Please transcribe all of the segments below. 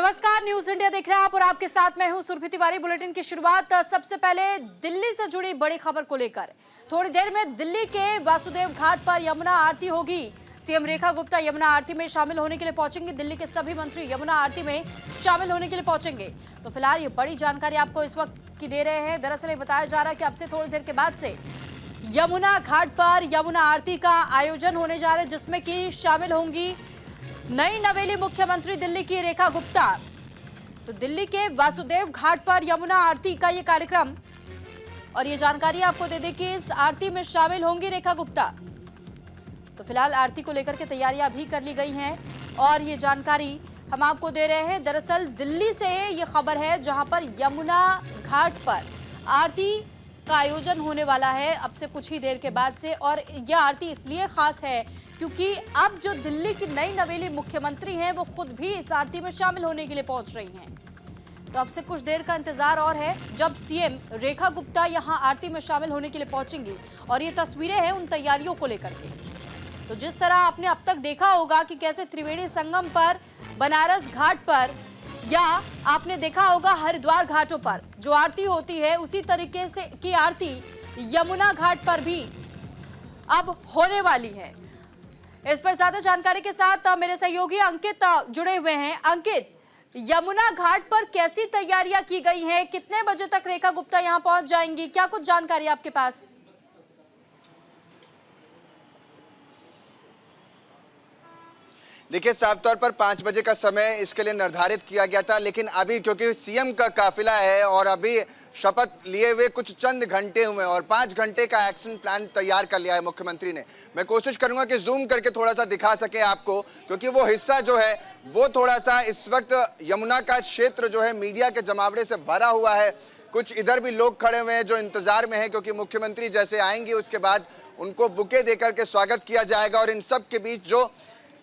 नमस्कार, news India देख रहे हैं आप और आपके साथ मैं हूं सुरभि तिवारी। बुलेटिन की शुरुआत सबसे पहले दिल्ली से जुड़ी बड़ी खबर को लेकर। थोड़ी देर में दिल्ली के वासुदेव घाट पर यमुना आरती होगी। सीएम रेखा गुप्ता यमुना आरती में शामिल होने के लिए पहुंचेंगे। दिल्ली के सभी मंत्री यमुना आरती में शामिल होने के लिए पहुंचेंगे। तो फिलहाल ये बड़ी जानकारी आपको इस वक्त की दे रहे हैं। दरअसल ये बताया जा रहा है कि अब से थोड़ी देर के बाद से यमुना घाट पर यमुना आरती का आयोजन होने जा रहा है, जिसमें कि शामिल होंगी नई नवेली मुख्यमंत्री दिल्ली की रेखा गुप्ता। तो दिल्ली के वासुदेव घाट पर यमुना आरती का ये कार्यक्रम, और ये जानकारी आपको दे दें कि इस आरती में शामिल होंगी रेखा गुप्ता। तो फिलहाल आरती को लेकर के तैयारियां भी कर ली गई हैं और ये जानकारी हम आपको दे रहे हैं। दरअसल दिल्ली से ये खबर है, जहां पर यमुना घाट पर आरती का आयोजन होने वाला है अब से कुछ ही देर के बाद से। और यह आरती इसलिए खास है क्योंकि अब जो दिल्ली की नई नवेली मुख्यमंत्री हैं वो खुद भी इस आरती में शामिल होने के लिए पहुंच रही हैं। तो अब से कुछ देर का इंतजार और है जब सीएम रेखा गुप्ता यहां आरती में शामिल होने के लिए पहुंचेंगी। और ये तस्वीरें हैं उन तैयारियों को लेकर के। तो जिस तरह आपने अब तक देखा होगा कि कैसे त्रिवेणी संगम पर, बनारस घाट पर, या आपने देखा होगा हरिद्वार घाटों पर जो आरती होती है, उसी तरीके से की आरती यमुना घाट पर भी अब होने वाली है। इस पर ज्यादा जानकारी के साथ मेरे सहयोगी अंकित जुड़े हुए हैं। अंकित, यमुना घाट पर कैसी तैयारियां की गई हैं? कितने बजे तक रेखा गुप्ता यहां पहुंच जाएंगी? क्या कुछ जानकारी आपके पास? देखिए, साफ तौर पर 5 बजे का समय इसके लिए निर्धारित किया गया था, लेकिन अभी क्योंकि सीएम का काफिला है और अभी शपथ लिए हुए कुछ चंद घंटे हुए और 5 घंटे का एक्शन प्लान तैयार कर लिया है मुख्यमंत्री ने। मैं कोशिश करूंगा कि जूम करके थोड़ा सा दिखा सके आपको, क्योंकि वो हिस्सा जो है वो थोड़ा सा इस वक्त यमुना का क्षेत्र जो है मीडिया के जमावड़े से भरा हुआ है। कुछ इधर भी लोग खड़े हुए हैं जो इंतजार में हैं, क्योंकि मुख्यमंत्री जैसे आएंगे उसके बाद उनको बुके देकर के स्वागत किया जाएगा। और इन सब के बीच जो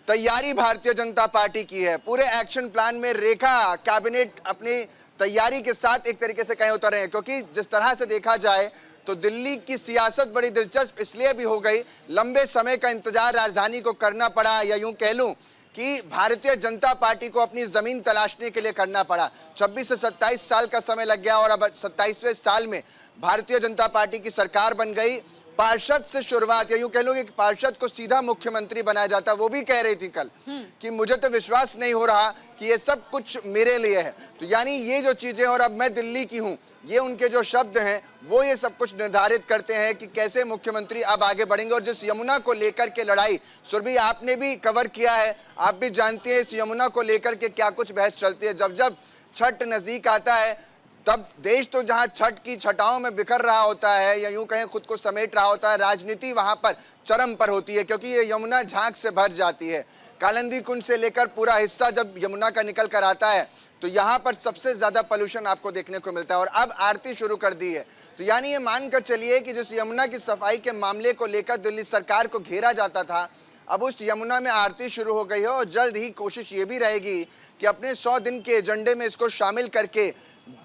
तैयारी भारतीय जनता पार्टी की है, पूरे एक्शन प्लान में रेखा कैबिनेट अपनी तैयारी के साथ एक तरीके से कहीं उतर रहे हैं। क्योंकि जिस तरह से देखा जाए तो दिल्ली की सियासत बड़ी दिलचस्प इसलिए भी हो गई, लंबे समय का इंतजार राजधानी को करना पड़ा, या यूं कह लूं कि भारतीय जनता पार्टी को अपनी जमीन तलाशने के लिए करना पड़ा। 26 से 27 साल का समय लग गया और अब 27वें साल में भारतीय जनता पार्टी की सरकार बन गई। पार्षद से शुरुआत, या यूं कह लो कि पार्षद को सीधा मुख्यमंत्री बनाया जाता। वो भी कह रही थी कल कि मुझे तो विश्वास नहीं हो रहा कि ये सब कुछ मेरे लिए है। तो यानी ये जो चीजें, और अब मैं दिल्ली की हूं, ये उनके जो शब्द हैं वो ये सब कुछ निर्धारित करते हैं कि कैसे मुख्यमंत्री अब आगे बढ़ेंगे। और जिस यमुना को लेकर के लड़ाई, सुरभि आपने भी कवर किया है, आप भी जानते हैं इस यमुना को लेकर के क्या कुछ बहस चलती है। जब जब छठ नजदीक आता है तब देश तो जहां छठ की छटाओं में बिखर रहा होता है, या यूं कहें खुद को समेट रहा होता है, राजनीति वहां पर चरम पर होती है, क्योंकि ये यमुना झांक से भर जाती है। कालिंदी कुंड से लेकर पूरा हिस्सा जब यमुना का निकल कर आता है तो यहाँ पर सबसे ज्यादा पोल्यूशन आपको देखने को मिलता है। और अब आरती शुरू कर दी है, तो यानी ये मानकर चलिए कि जिस यमुना की सफाई के मामले को लेकर दिल्ली सरकार को घेरा जाता था, अब उस यमुना में आरती शुरू हो गई है। और जल्द ही कोशिश ये भी रहेगी कि अपने 100 दिन के एजेंडे में इसको शामिल करके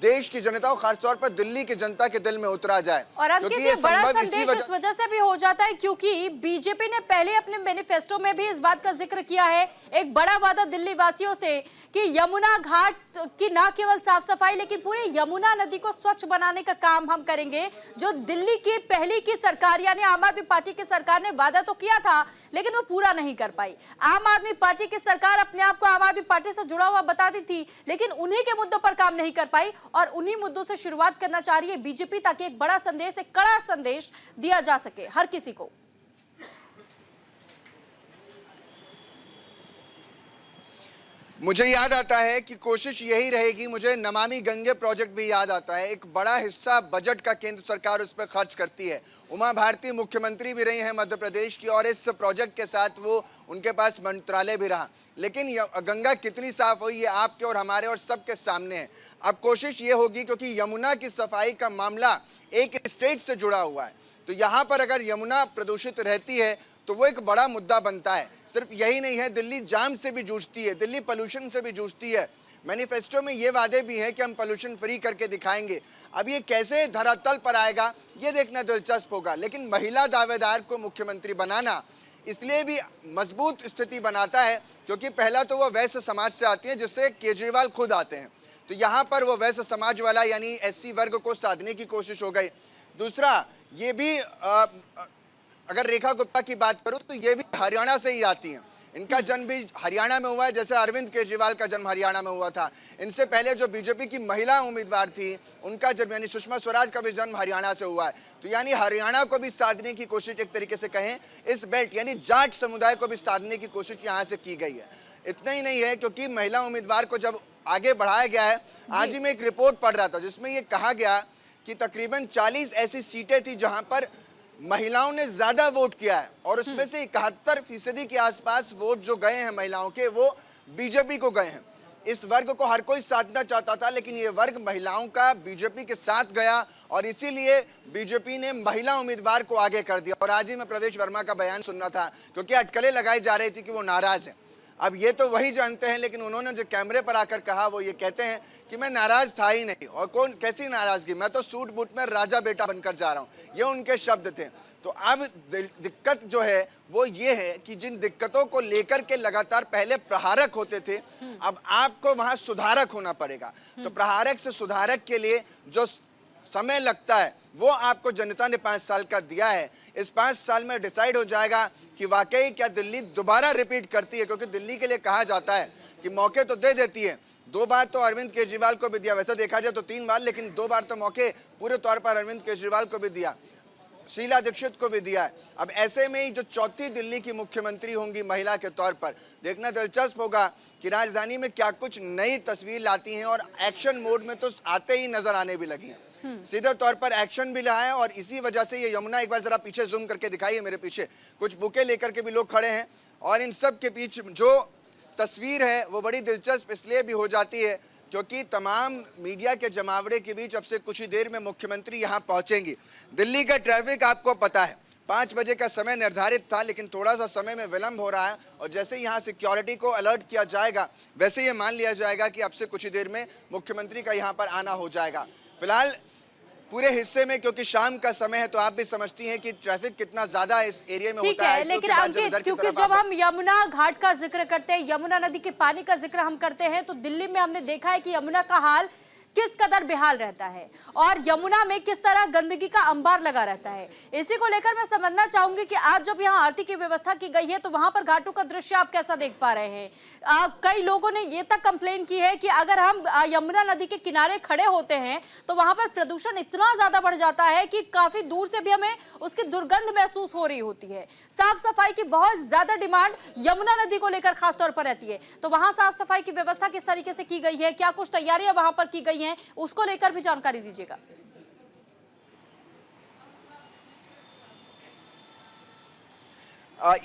देश की जनता और खासतौर पर दिल्ली की जनता के दिल में उतरा जाए। और अंकित, ये बड़ा संदेश इस वजह से भी हो जाता है क्योंकि बीजेपी ने पहले अपने मैनिफेस्टो में भी इस बात का जिक्र किया है, एक बड़ा वादा दिल्ली वासियों से, कि यमुना घाट की न केवल साफ सफाई लेकिन पूरे यमुना नदी को स्वच्छ बनाने का काम हम करेंगे। जो दिल्ली की पहली की सरकार यानी आम आदमी पार्टी की सरकार ने वादा तो किया था लेकिन वो पूरा नहीं कर पाई। आम आदमी पार्टी की सरकार अपने आप को आम आदमी पार्टी से जुड़ा हुआ बताती थी, लेकिन उन्हीं के मुद्दों पर काम नहीं कर पाई और उन्हीं मुद्दों से शुरुआत करना चाह रही है बीजेपी, ताकि एक बड़ा संदेश, एक कड़ा संदेश दिया जा सके हर किसी को। मुझे याद आता है कि कोशिश यही रहेगी, मुझे नमामि गंगे प्रोजेक्ट भी याद आता है। एक बड़ा हिस्सा बजट का केंद्र सरकार उस पर खर्च करती है। उमा भारती मुख्यमंत्री भी रही हैं मध्य प्रदेश की, और इस प्रोजेक्ट के साथ वो उनके पास मंत्रालय भी रहा। लेकिन गंगा कितनी साफ हुई ये आपके और हमारे और सबके सामने है। अब कोशिश ये होगी, क्योंकि यमुना की सफाई का मामला एक स्टेट से जुड़ा हुआ है, तो यहाँ पर अगर यमुना प्रदूषित रहती है तो वो एक बड़ा मुद्दा बनता है। सिर्फ यही नहीं है, दिल्ली जाम से भी जूझती है, दिल्ली पोल्यूशन से भी जूझती है। मैनिफेस्टो में ये वादे भी हैं कि हम पोल्यूशन फ्री करके दिखाएंगे। अब ये कैसे धरातल पर आएगा ये देखना दिलचस्प होगा। लेकिन महिला दावेदार को मुख्यमंत्री बनाना इसलिए भी मजबूत स्थिति बनाता है क्योंकि पहला तो वो वैश्य समाज से आती हैं जिससे केजरीवाल खुद आते हैं, तो यहाँ पर वो वैश्य समाज वाला यानी एससी वर्ग को साधने की कोशिश हो गई। दूसरा ये भी अगर रेखा गुप्ता की बात करूं तो ये भी हरियाणा से ही आती हैं, इनका जन्म भी हरियाणा में हुआ है, जैसे अरविंद केजरीवाल का जन्म हरियाणा में हुआ था। इनसे पहले जो बीजेपी की महिला उम्मीदवार थी उनका जन्म यानी सुषमा स्वराज का भी जन्म हरियाणा से हुआ है। तो यानी हरियाणा को भी साधने की कोशिश, एक तरीके से कहें इस बेल्ट यानी जाट समुदाय को भी साधने की कोशिश यहाँ से की गई है। इतना ही नहीं है, क्योंकि महिला उम्मीदवार को जब आगे बढ़ाया गया है, आज ही मैं एक रिपोर्ट पढ़ रहा था जिसमें ये कहा गया कि तकरीबन 40 ऐसी सीटें थी जहां पर महिलाओं ने ज्यादा वोट किया है और उसमें से 71% के आसपास वोट जो गए हैं महिलाओं के वो बीजेपी को गए हैं। इस वर्ग को हर कोई साधना चाहता था, लेकिन ये वर्ग महिलाओं का बीजेपी के साथ गया और इसीलिए बीजेपी ने महिला उम्मीदवार को आगे कर दिया। और आज ही मैं प्रवेश वर्मा का बयान सुनना था, क्योंकि अटकलें लगाई जा रही थी कि वो नाराज हैं। अब ये तो वही जानते हैं, लेकिन उन्होंने जो कैमरे पर आकर कहा वो ये कहते हैं कि मैं नाराज था ही नहीं। और कौन, कैसी नाराजगी, मैं तो सूट बूट में राजा बेटा बनकर जा रहा हूँ, ये उनके शब्द थे। तो अब दिक्कत जो है वो ये है कि जिन दिक्कतों को लेकर के लगातार पहले प्रहारक होते थे, अब आपको वहां सुधारक होना पड़ेगा। तो प्रहारक से सुधारक के लिए जो समय लगता है वो आपको जनता ने 5 साल का दिया है। इस 5 साल में डिसाइड हो जाएगा कि वाकई क्या दिल्ली दोबारा रिपीट करती है, क्योंकि दिल्ली के लिए कहा जाता है कि मौके तो दे देती है। 2 बार तो अरविंद केजरीवाल को भी दिया, वैसे देखा जाए तो 3 बार, लेकिन 2 बार तो मौके पूरे तौर पर अरविंद केजरीवाल को भी दिया, शीला दीक्षित को भी दिया है। अब ऐसे में ही जो चौथी दिल्ली की मुख्यमंत्री होंगी महिला के तौर पर, देखना दिलचस्प होगा कि राजधानी में क्या कुछ नई तस्वीर लाती हैं। और एक्शन मोड में तो आते ही नजर आने भी लगी हैं, सीधे तौर पर एक्शन भी रहा है। और इसी वजह से ये यमुना, एक बार जरा पीछे जूम करके दिखाइए, मेरे पीछे कुछ बुके लेकर के भी लोग खड़े हैं और इन सब के बीच जो तस्वीर है वो बड़ी दिलचस्प इसलिए भी हो जाती है क्योंकि तमाम मीडिया के जमावड़े के बीच अब से कुछ ही देर में मुख्यमंत्री यहाँ पहुंचेंगी। दिल्ली का ट्रैफिक आपको पता है 5 बजे का समय निर्धारित था, लेकिन थोड़ा सा समय में विलंब हो रहा है और जैसे ही यहाँ सिक्योरिटी को अलर्ट किया जाएगा वैसे ये मान लिया जाएगा कि अब से कुछ ही देर में मुख्यमंत्री का यहाँ पर आना हो जाएगा। फिलहाल पूरे हिस्से में, क्योंकि शाम का समय है, तो आप भी समझती हैं कि ट्रैफिक कितना ज्यादा इस एरिया में होता है। लेकिन अंकित, क्योंकि जब हम यमुना घाट का जिक्र करते हैं, यमुना नदी के पानी का जिक्र हम करते हैं, तो दिल्ली में हमने देखा है कि यमुना का हाल किस कदर बेहाल रहता है और यमुना में किस तरह गंदगी का अंबार लगा रहता है। इसी को लेकर मैं समझना चाहूंगी कि आज जब यहाँ आरती की व्यवस्था की गई है तो वहां पर घाटों का दृश्य आप कैसा देख पा रहे हैं। कई लोगों ने ये तक कंप्लेन की है कि अगर हम यमुना नदी के किनारे खड़े होते हैं तो वहां पर प्रदूषण इतना ज्यादा बढ़ जाता है कि काफी दूर से भी हमें उसकी दुर्गंध महसूस हो रही होती है। साफ सफाई की बहुत ज्यादा डिमांड यमुना नदी को लेकर खासतौर पर रहती है, तो वहां साफ सफाई की व्यवस्था किस तरीके से की गई है, क्या कुछ तैयारियां वहां पर की गई हैं, उसको लेकर भी जानकारी दीजिएगा।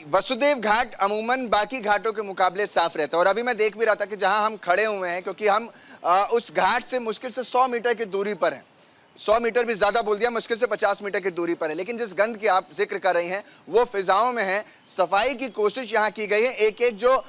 वसुदेव घाट अमूमन बाकी घाटों के मुकाबले साफ रहता है और अभी मैं देख भी रहा था कि जहां हम खड़े हुए हैं, क्योंकि हम उस घाट से मुश्किल से 100 मीटर की दूरी पर हैं, 100 मीटर भी ज्यादा बोल दिया, मुश्किल से 50 मीटर की दूरी पर है, लेकिन जिस गंध की आप जिक्र कर रही हैं वो फिजाओं में है। सफाई की कोशिश यहाँ की गई है, एक एक जो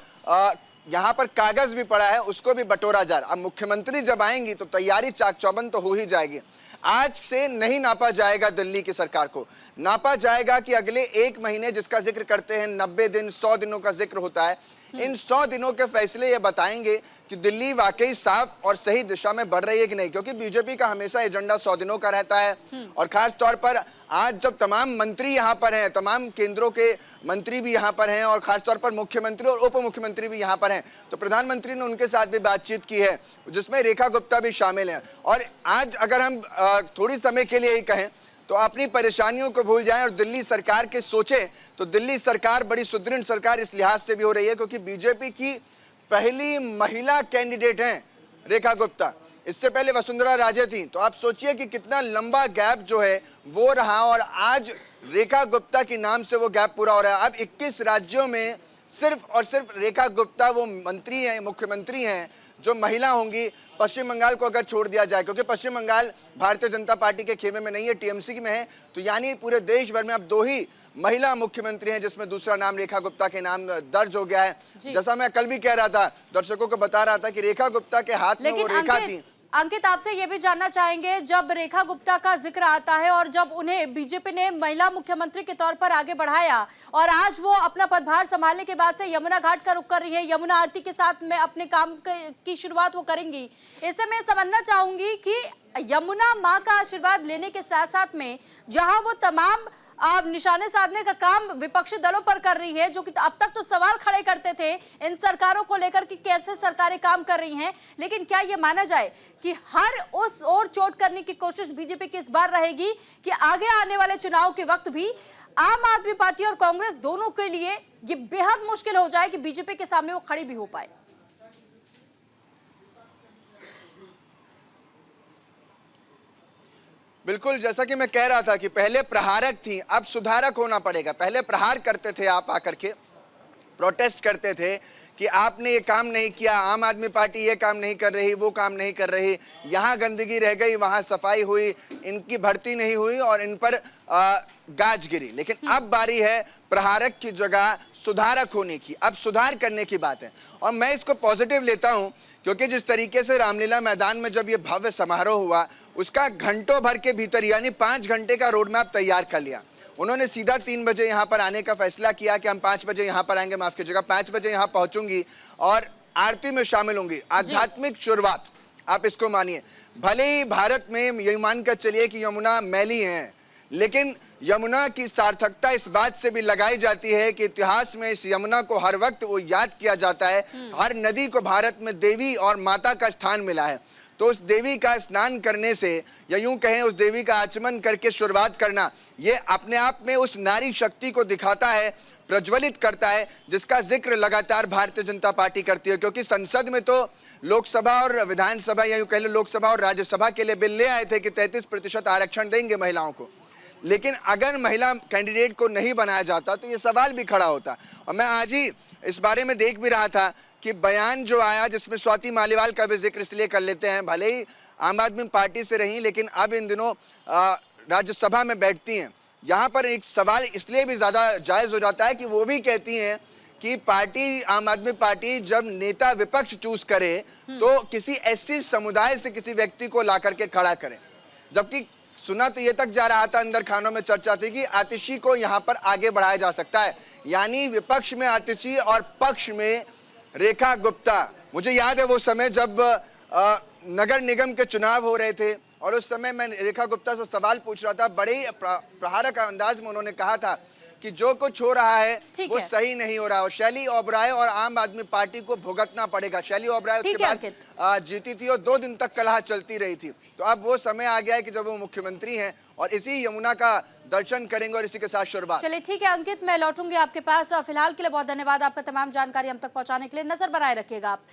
यहाँ पर कागज भी पड़ा है उसको भी बटोरा जा रहा। अब मुख्यमंत्री जब आएंगी तो तैयारी चाक चौबंद तो हो ही जाएगी। आज से नहीं नापा जाएगा दिल्ली की सरकार को, नापा जाएगा कि अगले 1 महीने, जिसका जिक्र करते हैं 90 दिन 100 दिनों का जिक्र होता है, इन 100 दिनों के फैसले ये बताएंगे कि दिल्ली वाकई साफ और सही दिशा में बढ़ रही है कि नहीं, क्योंकि बीजेपी का हमेशा एजेंडा 100 दिनों का रहता है। और खास तौर पर आज जब तमाम मंत्री यहाँ पर हैं, तमाम केंद्रों के मंत्री भी यहाँ पर हैं और खास तौर पर मुख्यमंत्री और उप मुख्यमंत्री भी यहाँ पर हैं, तो प्रधानमंत्री ने उनके साथ भी बातचीत की है जिसमें रेखा गुप्ता भी शामिल हैं। और आज अगर हम थोड़ी समय के लिए ही कहें तो अपनी परेशानियों को भूल जाएं और दिल्ली सरकार के सोचें, तो दिल्ली सरकार बड़ी सुदृढ़ सरकार इस लिहाज से भी हो रही है क्योंकि बीजेपी की पहली महिला कैंडिडेट हैं रेखा गुप्ता। इससे पहले वसुंधरा राजे थी, तो आप सोचिए कि कितना लंबा गैप जो है वो रहा और आज रेखा गुप्ता के नाम से वो गैप पूरा हो रहा है। अब 21 राज्यों में सिर्फ और सिर्फ रेखा गुप्ता वो मंत्री हैं, मुख्यमंत्री हैं जो महिला होंगी। पश्चिम बंगाल को अगर छोड़ दिया जाए, क्योंकि पश्चिम बंगाल भारतीय जनता पार्टी के खेमे में नहीं है, टीएमसी में है, तो यानी पूरे देश भर में अब 2 ही महिला मुख्यमंत्री हैं जिसमें दूसरा नाम रेखा गुप्ता के नाम दर्ज हो गया है। जैसा मैं कल भी कह रहा था, दर्शकों को बता रहा था कि रेखा गुप्ता के हाथ में वो रेखा थी अंकित, आपसे ये भी जानना चाहेंगे, जब रेखा गुप्ता का जिक्र आता है और जब उन्हें बीजेपी ने महिला मुख्यमंत्री के तौर पर आगे बढ़ाया और आज वो अपना पदभार संभालने के बाद से यमुना घाट का रुख कर रही है, यमुना आरती के साथ में अपने काम की शुरुआत वो करेंगी, इससे मैं समझना चाहूंगी कि यमुना माँ का आशीर्वाद लेने के साथ साथ में जहां वो तमाम अब निशाने साधने का काम विपक्षी दलों पर कर रही है, जो कि अब तक तो सवाल खड़े करते थे इन सरकारों को लेकर कि कैसे सरकारें काम कर रही हैं, लेकिन क्या ये माना जाए कि हर उस ओर चोट करने की कोशिश बीजेपी की इस बार रहेगी कि आगे आने वाले चुनाव के वक्त भी आम आदमी पार्टी और कांग्रेस दोनों के लिए ये बेहद मुश्किल हो जाए कि बीजेपी के सामने वो खड़ी भी हो पाए? बिल्कुल, जैसा कि मैं कह रहा था कि पहले प्रहारक थी, अब सुधारक होना पड़ेगा। पहले प्रहार करते थे, आप आकर के प्रोटेस्ट करते थे कि आपने ये काम नहीं किया, आम आदमी पार्टी ये काम नहीं कर रही, वो काम नहीं कर रही, यहाँ गंदगी रह गई, वहाँ सफाई हुई, इनकी भर्ती नहीं हुई और इन पर गाज गिरी। लेकिन अब बारी है प्रहारक की जगह सुधारक होने की। अब सुधार करने की बात है और मैं इसको पॉजिटिव लेता हूँ, क्योंकि जिस तरीके से रामलीला मैदान में जब ये भव्य समारोह हुआ, उसका घंटों भर के भीतर यानी 5 घंटे का रोड मैप तैयार कर लिया। उन्होंने सीधा 3 बजे यहाँ पर आने का फैसला किया कि हम 5 बजे यहाँ पर आएंगे, माफ कीजिएगा 5 बजे यहाँ पहुंचूंगी और आरती में शामिल होंगी। आध्यात्मिक शुरुआत आप इसको मानिए। भले ही भारत में यही मानकर चलिए कि यमुना मैली है, लेकिन यमुना की सार्थकता इस बात से भी लगाई जाती है कि इतिहास में इस यमुना को हर वक्त वो याद किया जाता है। हर नदी को भारत में देवी और माता का स्थान मिला है, तो उस देवी का स्नान करने से या यूं कहें उस देवी का आचमन करके शुरुआत करना, ये अपने आप में उस नारी शक्ति को दिखाता है, प्रज्वलित करता है, जिसका जिक्र लगातार भारतीय जनता पार्टी करती है। क्योंकि संसद में तो लोकसभा और विधानसभा या यूं कह लो लोकसभा और राज्यसभा के लिए बिल ले आए थे कि 33% आरक्षण देंगे महिलाओं को, लेकिन अगर महिला कैंडिडेट को नहीं बनाया जाता तो ये सवाल भी खड़ा होता। और मैं आज ही इस बारे में देख भी रहा था कि बयान जो आया जिसमें स्वाति मालीवाल का भी जिक्र इसलिए कर लेते हैं, भले ही आम आदमी पार्टी से रही लेकिन अब इन दिनों राज्यसभा में बैठती हैं। यहाँ पर एक सवाल इसलिए भी ज़्यादा जायज़ हो जाता है कि वो भी कहती हैं कि पार्टी आम आदमी पार्टी जब नेता विपक्ष चूज करे तो किसी एससी समुदाय से किसी व्यक्ति को ला करके खड़ा करें। जबकि सुना तो ये तक जा रहा था, अंदर खानों में चर्चा थी कि आतिशी को यहाँ पर आगे बढ़ाया जा सकता है, यानी विपक्ष में आतिशी और पक्ष में रेखा गुप्ता। मुझे याद है वो समय जब नगर निगम के चुनाव हो रहे थे और उस समय मैं रेखा गुप्ता से सवाल पूछ रहा था, बड़े ही प्रहारक अंदाज में उन्होंने कहा था कि जो कुछ हो रहा है वो सही नहीं हो रहा है और शैली ओबराय और आम आदमी पार्टी को भुगतना पड़ेगा। शैली ओबराय उसके बाद जीती थी और 2 दिन तक कलह चलती रही थी। तो अब वो समय आ गया है कि जब वो मुख्यमंत्री हैं और इसी यमुना का दर्शन करेंगे और इसी के साथ शुरुआत। चलिए ठीक है अंकित, मैं लौटूंगी आपके पास। फिलहाल के लिए बहुत धन्यवाद आपका तमाम जानकारी हम तक पहुंचाने के लिए। नजर बनाए रखिएगा आप।